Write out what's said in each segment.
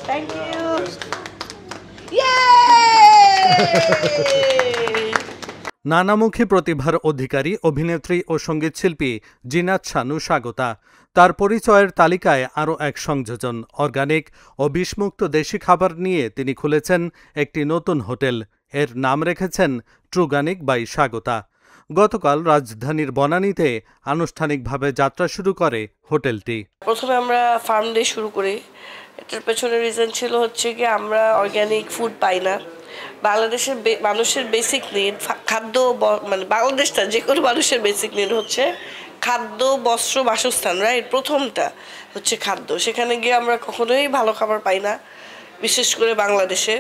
Thank you. ইয়ে! নানামুখী প্রতিভার অধিকারী অভিনেত্রী ও সঙ্গীতশিল্পী জিনাত শানু স্বাগতা। তার পরিচয়ের তালিকায় আরও এক সংযোজন, অর্গানিক ও বিষমুক্ত দেশি খাবার নিয়ে তিনি খুলেছেন একটি নতুন হোটেল। এর নাম রেখেছেন ট্রুগানিক বাই স্বাগতা। গতকাল রাজধানীর বনানীতে আনুষ্ঠানিকভাবে যাত্রা শুরু করে হোটেলটি। প্রথমে আমরা ফার্ম দিয়ে শুরু করি। এটার পেছনে রিজন ছিল হচ্ছে কি আমরা অর্গ্যানিক ফুড পাই না। বাংলাদেশের মানুষের বেসিক নিড খাদ্য, মানে বাংলাদেশটা যে কোনো মানুষের বেসিক নিড হচ্ছে খাদ্য, বস্ত্র, বাসস্থান, রাইট? প্রথমটা হচ্ছে খাদ্য। সেখানে গিয়ে আমরা কখনোই ভালো খাবার পাই না, বিশেষ করে বাংলাদেশে।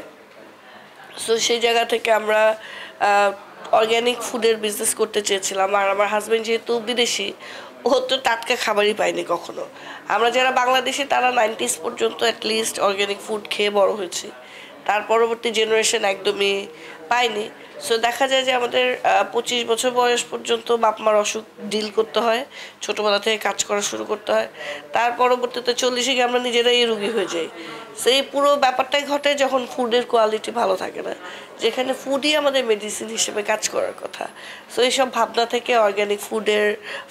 সো সেই জায়গা থেকে আমরা অর্গ্যানিক ফুডের বিজনেস করতে চেয়েছিলাম। আর আমার হাজব্যান্ড যেহেতু বিদেশি, ও তো টাটকা খাবারই পাইনি কখনো। আমরা যারা বাংলাদেশি তারা 90s পর্যন্ত অ্যাটলিস্ট অর্গ্যানিক ফুড খেয়ে বড় হয়েছি। তার পরবর্তী জেনারেশন একদমই পায়নি। সো দেখা যায় যে আমাদের 25 বছর বয়স পর্যন্ত বাপ মার অসুখ ডিল করতে হয়, ছোটোবেলা থেকে কাজ করা শুরু করতে হয়। তার পরবর্তীতে 40-এ গিয়ে আমরা নিজেরাই রুগী হয়ে যাই। সেই পুরো ব্যাপারটাই ঘটে যখন ফুডের কোয়ালিটি ভালো থাকে না, যেখানে ফুডই আমাদের মেডিসিন হিসেবে কাজ করার কথা। সো এইসব ভাবনা থেকে অর্গ্যানিক ফুডের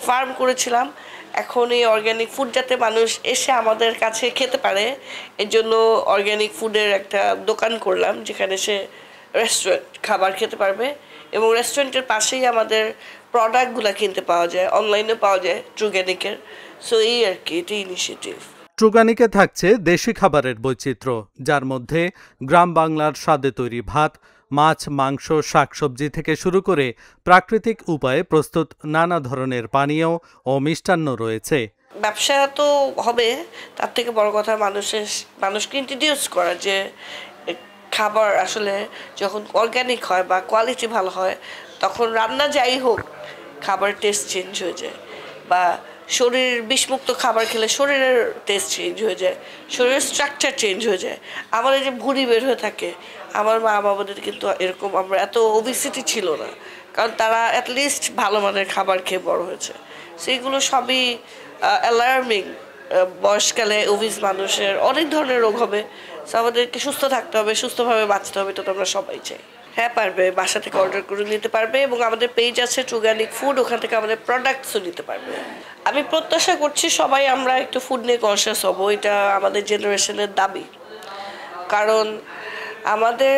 ফার্ম করেছিলাম। এখন এই অর্গ্যানিক ফুড যাতে মানুষ এসে আমাদের কাছে খেতে পারে, এর জন্য অর্গ্যানিক ফুডের একটা দোকান করলাম, যেখানে সে রেস্টুরেন্ট খাবার খেতে পারবে এবং রেস্টুরেন্টের পাশেই আমাদের প্রোডাক্টগুলো কিনতে পাওয়া যায়, অনলাইনে পাওয়া যায় ট্রুগানিকের। সো এই আর কি, এটি ইনিশিয়েটিভ। ট্রুগানিকে থাকছে দেশি খাবারের বৈচিত্র্য, যার মধ্যে গ্রাম বাংলার স্বাদে তৈরি ভাত, মাছ, মাংস, শাকসবজি থেকে শুরু করে প্রাকৃতিক উপায়ে প্রস্তুত নানা ধরনের পানীয় ও মিষ্টান্ন রয়েছে। ব্যবসা তো হবে, তার থেকে বড় কথা মানুষকে ইন্ট্রোডিউস করা, যে খাবার আসলে যখন অর্গ্যানিক হয় বা কোয়ালিটি ভালো হয়, তখন রান্না যাই হোক খাবার টেস্ট চেঞ্জ হয়ে যায়। বা শরীর বিষমুক্ত খাবার খেলে শরীরের টেস্ট চেঞ্জ হয়ে যায়, শরীরের স্ট্রাকচার চেঞ্জ হয়ে যায়। আমাদের যে ভুঁড়ি বের হয়ে থাকে, আমার মা বাবাদের কিন্তু এরকম, আমরা এত ওবিসিটি ছিল না, কারণ তারা অ্যাটলিস্ট ভালো মানের খাবার খেয়ে বড় হয়েছে। সেইগুলো সবই অ্যালার্মিং। বয়সকালে ওবিস মানুষের অনেক ধরনের রোগ হবে। সো আমাদেরকে সুস্থ থাকতে হবে, সুস্থভাবে বাঁচতে হবে, এটা তো আমরা সবাই চাই। হ্যাঁ পারবে, বাসা থেকে অর্ডার করে নিতে পারবে এবং আমাদের পেজ আছে ট্রুগানিক ফুড, ওখান থেকে আমাদের প্রোডাক্টসও নিতে পারবে। আমি প্রত্যাশা করছি সবাই আমরা একটু ফুড নিয়ে কনসিয়াস হব, এটা আমাদের জেনারেশনের দাবি। কারণ আমাদের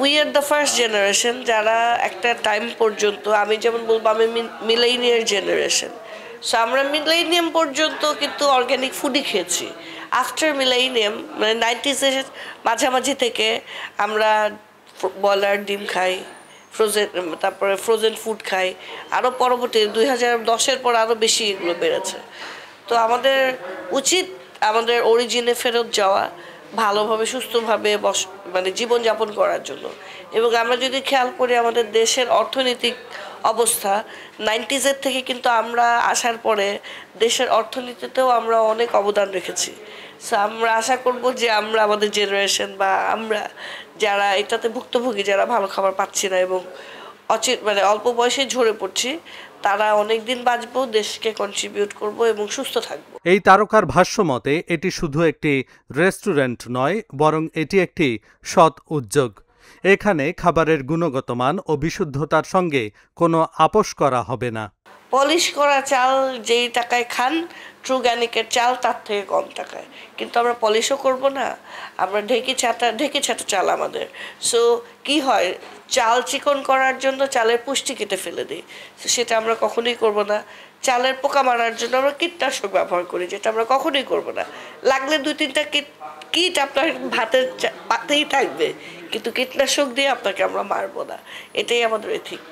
we are the first generation যারা একটা টাইম পর্যন্ত, আমি যেমন বলবো আমি মিলেনিয়ার জেনারেশন। সো আমরা মিলেনিয়াম পর্যন্ত কিন্তু অর্গ্যানিক ফুডই খেয়েছি। আফটার মিলেনিয়াম মানে 90s-এর মাঝামাঝি থেকে আমরা ব্রয়লার ডিম খাই, তারপরে ফ্রোজেন ফুড খাই, আরও পরবর্তী 2010-এর পর আরও বেশি এগুলো বেড়েছে। তো আমাদের উচিত আমাদের অরিজিনে ফেরত যাওয়া, ভালোভাবে সুস্থভাবে মানে জীবনযাপন করার জন্য। এবং আমরা যদি খেয়াল করি আমাদের দেশের অর্থনৈতিক অবস্থা 90s-এর থেকে কিন্তু আমরা আসার পরে দেশের অর্থনীতিতেও আমরা অনেক অবদান রেখেছি। সো আমরা আশা করব যে আমরা আমাদের জেনারেশন বা আমরা যারা এটাতে ভুক্তভোগী, যারা ভালো খাবার পাচ্ছি না এবং মানে অল্প বয়সে ঝরে পড়ছি, তারা অনেক দিন বাঁচবো, দেশকে কন্ট্রিবিউট করব এবং সুস্থ থাকবো। এই তারকার ভাষ্য মতে এটি শুধু একটি রেস্টুরেন্ট নয়, বরং এটি একটি সৎ উদ্যোগ। এখানে খাবারের গুণগত মান ও বিশুদ্ধতার সঙ্গে কোনো আপোষ করা হবে না। পলিশ করা চাল যেই টাকায় খান, ট্রুগানিকের চাল তার থেকে কম টাকায়। কিন্তু আমরা পলিশও করব না, আমরা ঢেকে ছাটা চাল আমাদের। সো কি হয়, চাল চিকন করার জন্য চালের পুষ্টি কেটে ফেলে দিই, সেটা আমরা কখনোই করব না। চালের পোকা মারার জন্য আমরা কীটনাশক ব্যবহার করি, যেটা আমরা কখনোই করব না। লাগলে 2-3টা কীট আপনার ভাতের পাতেই থাকবে, কিন্তু কীটনাশক দিয়ে আপনাকে আমরা মারবো না। এটাই আমাদের এথিক।